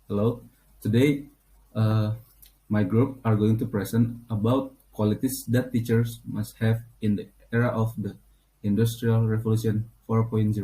Hello. Today, uh, my group are going to present about qualities that teachers must have in the era of the Industrial Revolution 4.0.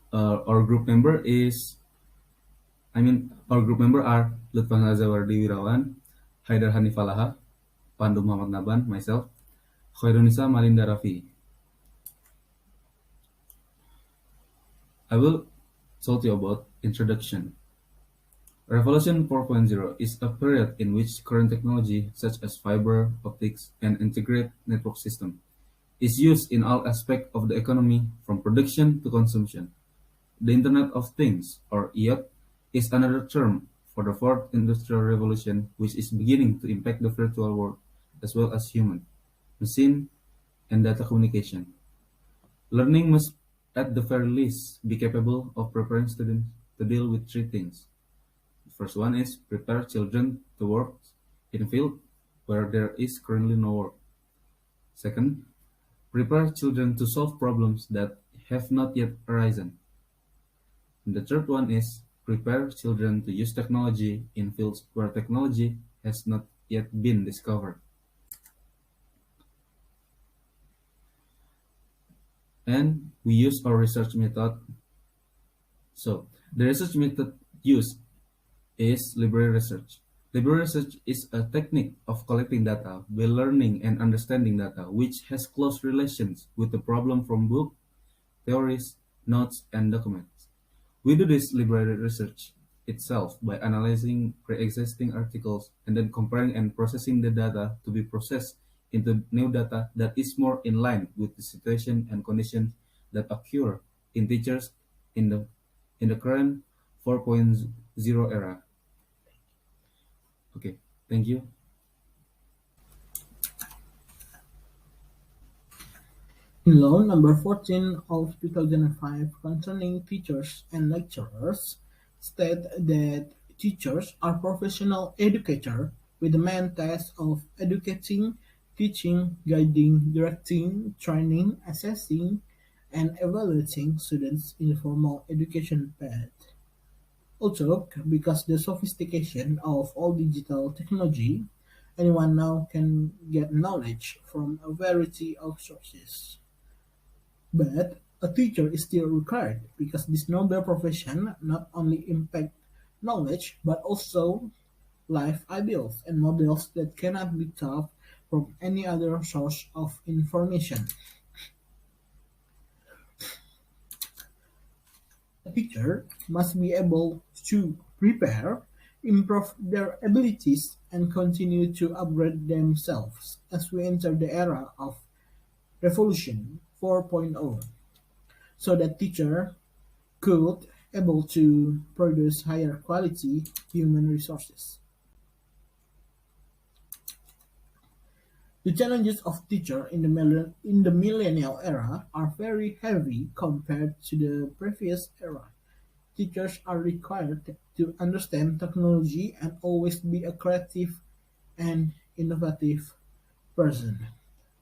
Our group member our group member are Luthfan Lazawardi Wirawan, Haidar Hanif, Pandu Muhammad Naban, myself, Khairunnisa malinda rafi. I will tell you about introduction. Revolution 4.0 is a period in which current technology such as fiber optics and integrated network system is used in all aspects of the economy from production to consumption. The Internet of Things, or IoT, is another term for the fourth industrial revolution which is beginning to impact the virtual world as well as human, machine, and data communication. Learning must at the very least be capable of preparing students to deal with three things. The first one is prepare children to work in a field where there is currently no work. Second, prepare children to solve problems that have not yet arisen. And the third one is prepare children to use technology in fields where technology has not yet been discovered. And we use our research method. So, the research method used is library research. Library research is a technique of collecting data by learning and understanding data, which has close relations with the problem from book, theories, notes, and documents. We do this library research itself by analyzing pre-existing articles and then comparing and processing the data to be processed into new data that is more in line with the situation and conditions that occur in teachers in the current 4.0 era. Okay, thank you. In Law Number 14 of 2005 concerning teachers and lecturers state that teachers are professional educators with the main task of educating, teaching, guiding, directing, training, assessing, and evaluating students in the formal education path. Also, because the sophistication of all digital technology, anyone now can get knowledge from a variety of sources. But a teacher is still required because this noble profession not only impact knowledge but also life ideals and models that cannot be taught from any other source of information. A teacher must be able to prepare, improve their abilities, and continue to upgrade themselves as we enter the era of Revolution 4.0, so that teacher could able to produce higher quality human resources. The challenges of teacher in the millennial era are very heavy compared to the previous era. Teachers are required to understand technology and always be a creative and innovative person.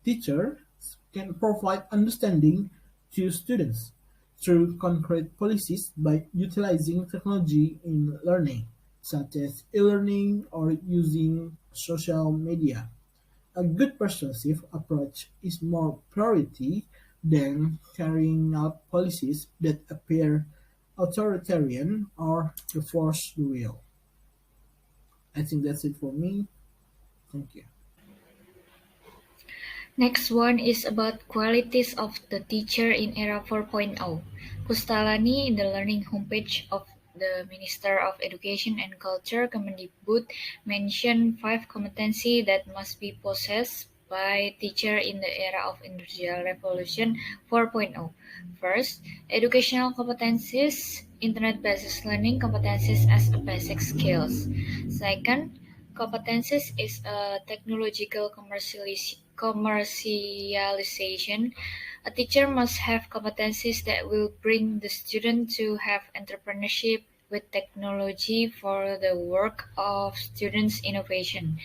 Teachers can provide understanding to students through concrete policies by utilizing technology in learning, such as e-learning or using social media. A good persuasive approach is more priority than carrying out policies that appear authoritarian or to force the will. I think that's it for me. Thank you. Next one is about qualities of the teacher in era 4.0. Kustalani in the learning homepage of the Minister of Education and Culture, Kemendikbud, mentioned 5 competency that must be possessed by teacher in the era of Industrial Revolution 4.0. First, educational competencies, internet-based learning competencies as a basic skills. Second, competencies is a technological commercialization. A teacher must have competencies that will bring the student to have entrepreneurship with technology for the work of students' innovation.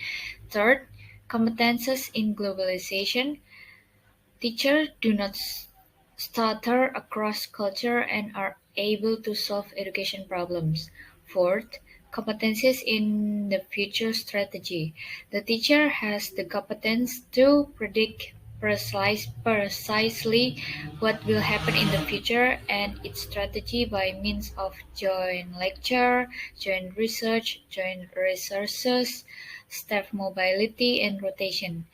Third, competences in globalization. Teachers do not stutter across culture and are able to solve education problems. Fourth, competencies in the future strategy. The teacher has the competence to predict precisely what will happen in the future and its strategy by means of joint lecture, joint research, joint resources, staff mobility, and rotation.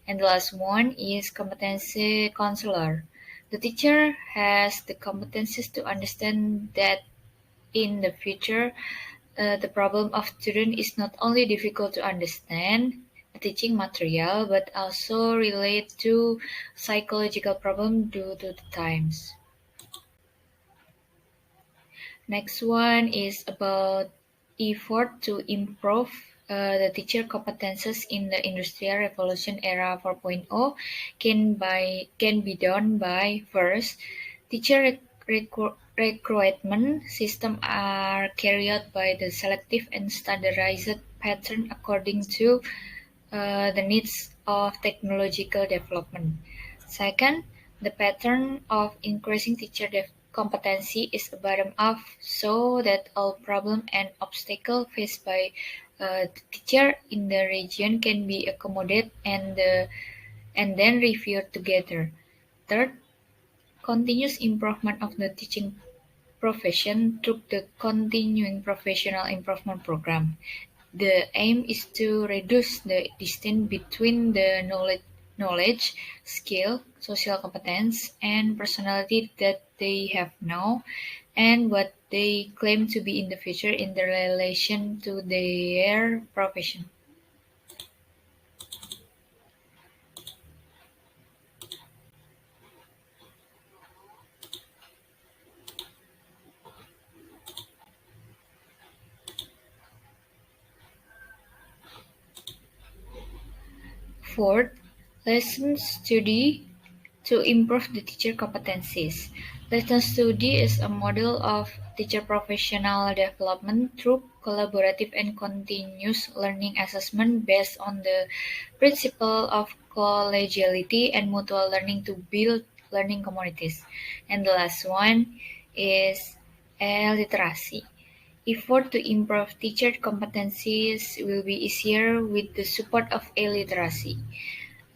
And the last one is competency counselor. The teacher has the competencies to understand that in the future, the problem of student is not only difficult to understand the teaching material, but also relate to psychological problem due to the times. Next one is about effort to improve the teacher competences in the Industrial Revolution era 4.0 can be done by first, teacher recruitment system are carried out by the selective and standardized pattern according to the needs of technological development. Second, the pattern of increasing teacher competency is bottom-up so that all problem and obstacle faced by the teacher in the region can be accommodated and then reviewed together. Third, continuous improvement of the teaching profession through the continuing professional improvement program. The aim is to reduce the distance between the knowledge, skill, social competence, and personality that they have now and what they claim to be in the future in the relation to their profession. Fourth, lesson study to improve the teacher competencies. Lesson study is a model of teacher professional development through collaborative and continuous learning assessment based on the principle of collegiality and mutual learning to build learning communities. And the last one is literacy. Effort to improve teacher competencies will be easier with the support of literacy.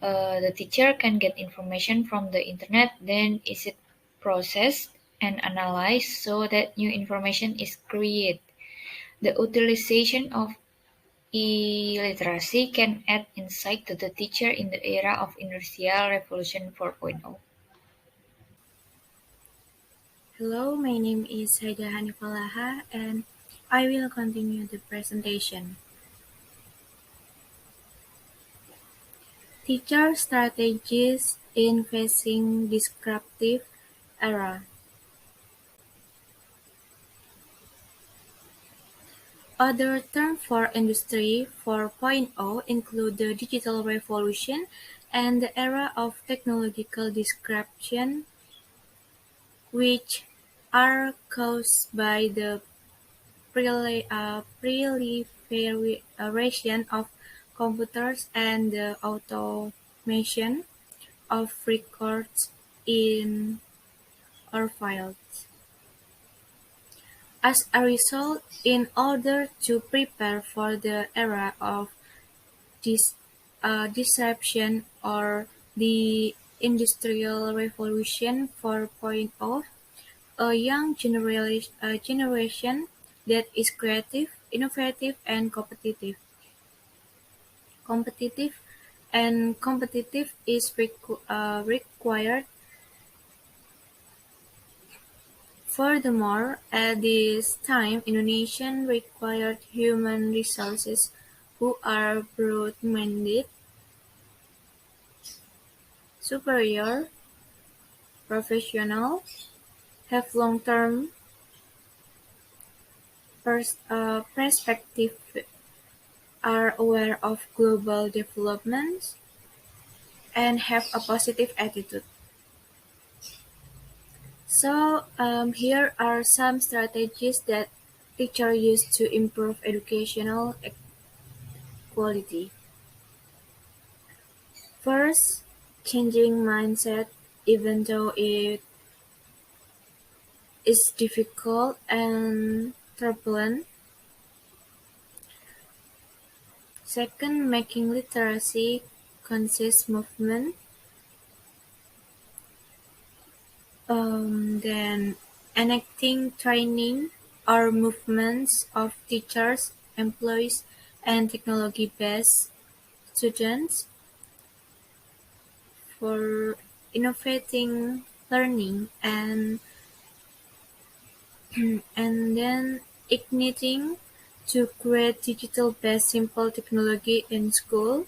The teacher can get information from the internet, then is it processed and analyzed so that new information is created. The utilization of e-literacy can add insight to the teacher in the era of Industrial Revolution 4.0. Hello, my name is Haidar and I will continue the presentation. Teacher strategies in facing disruptive era. Other terms for Industry 4.0 include the digital revolution and the era of technological disruption, which are caused by the proliferation of computers and the automation of records in our files. As a result, in order to prepare for the era of disruption or the Industrial Revolution 4.0, a young generation that is creative, innovative, and competitive is required. Furthermore, at this time, Indonesian required human resources who are broad-minded, superior, professional, have long-term perspective, are aware of global developments, and have a positive attitude. So here are some strategies that teachers use to improve educational quality. First, changing mindset, even though it is difficult and turbulent. Second, making literacy conscious movement. Then enacting training or movements of teachers, employees, and technology-based students for innovating learning and then igniting to create digital-based simple technology in school.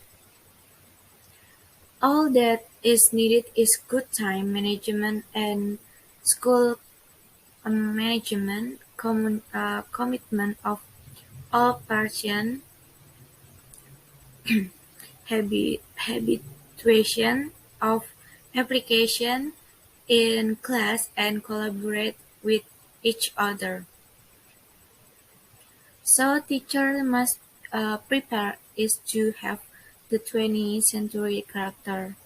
All that is needed is good time management and school management, commitment of all parties, habituation of application in class and collaborate with each other. So teacher must prepare is to have the 20th century character.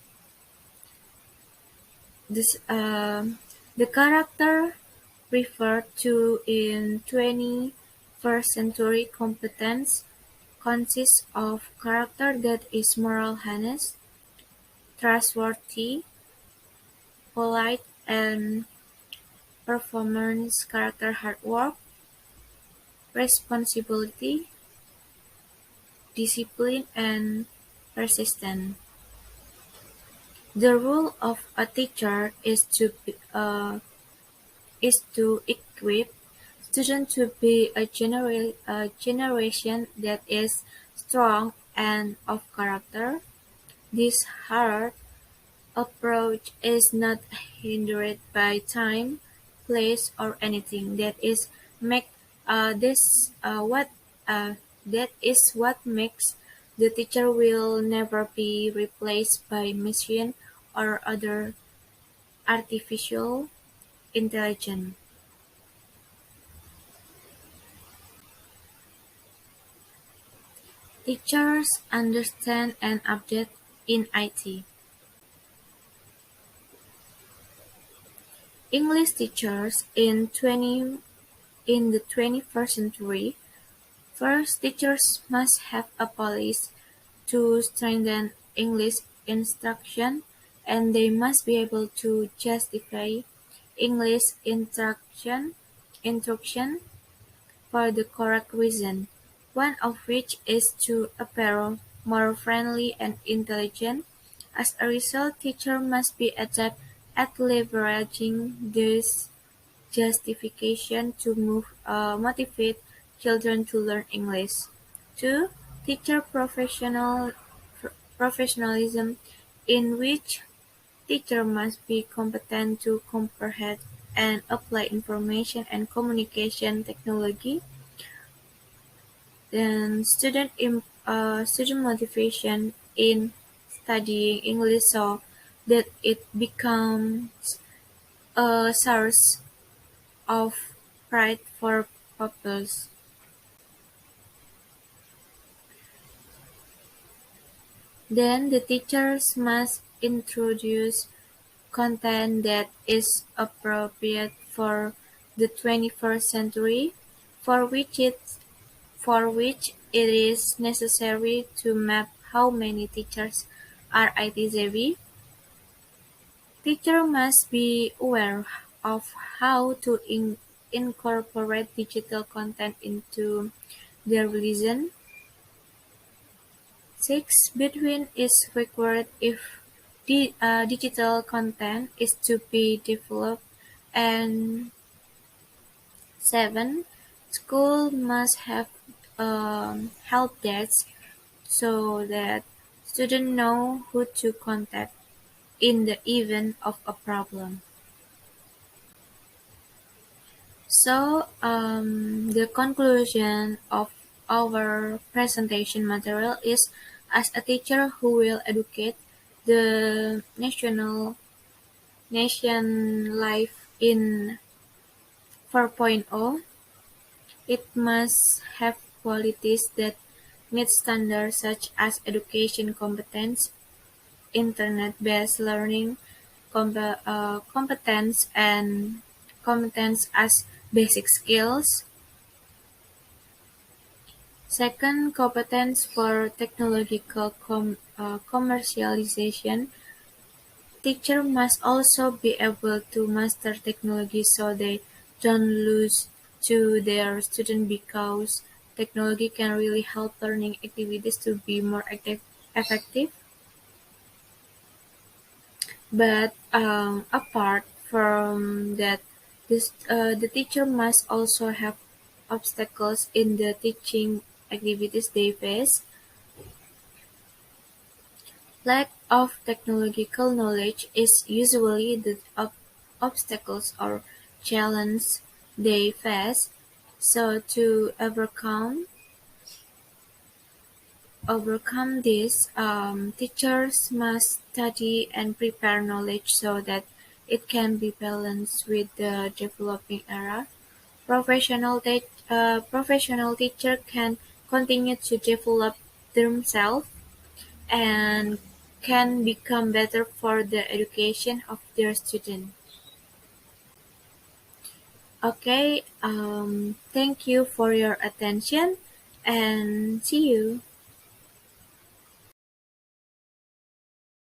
This the character referred to in 21st century competence consists of character that is moral honest, trustworthy, polite, and performance character hard work, responsibility, discipline, and persistence. The role of a teacher is to equip students to be a generation that is strong and of character. This hard approach is not hindered by time, place, or anything. Make this that is what makes the teacher will never be replaced by machine or other artificial intelligence. Teachers understand and update in IT. English teachers in the 21st century. First, teachers must have a policy to strengthen English instruction, and they must be able to justify English instruction for the correct reason, one of which is to appear more friendly and intelligent. As a result, teachers must be adept at leveraging this justification to motivate children to learn English. Two, teacher professionalism, in which teacher must be competent to comprehend and apply information and communication technology. Then student motivation in studying English so that it becomes a source of pride for pupils. Then the teachers must introduce content that is appropriate for the 21st century, for which it for which it is necessary to map how many teachers are IT-savvy. Teachers must be aware of how to incorporate digital content into their lesson. Six, between is required if the digital content is to be developed, and seven, school must have help desk so that students know who to contact in the event of a problem. So the conclusion of our presentation material is, as a teacher who will educate the nation life in 4.0, it must have qualities that meet standards such as education competence, internet-based learning competence, and competence as basic skills. Second, competence for technological commercialization. Teachers must also be able to master technology so they don't lose to their students because technology can really help learning activities to be more effective. But apart from that, the teacher must also have obstacles in the teaching activities they face. Lack of technological knowledge is usually the obstacles or challenge they face. So to overcome this, teachers must study and prepare knowledge so that it can be balanced with the developing era. Professional teacher can continue to develop themselves and can become better for the education of their students. Okay, thank you for your attention and see you.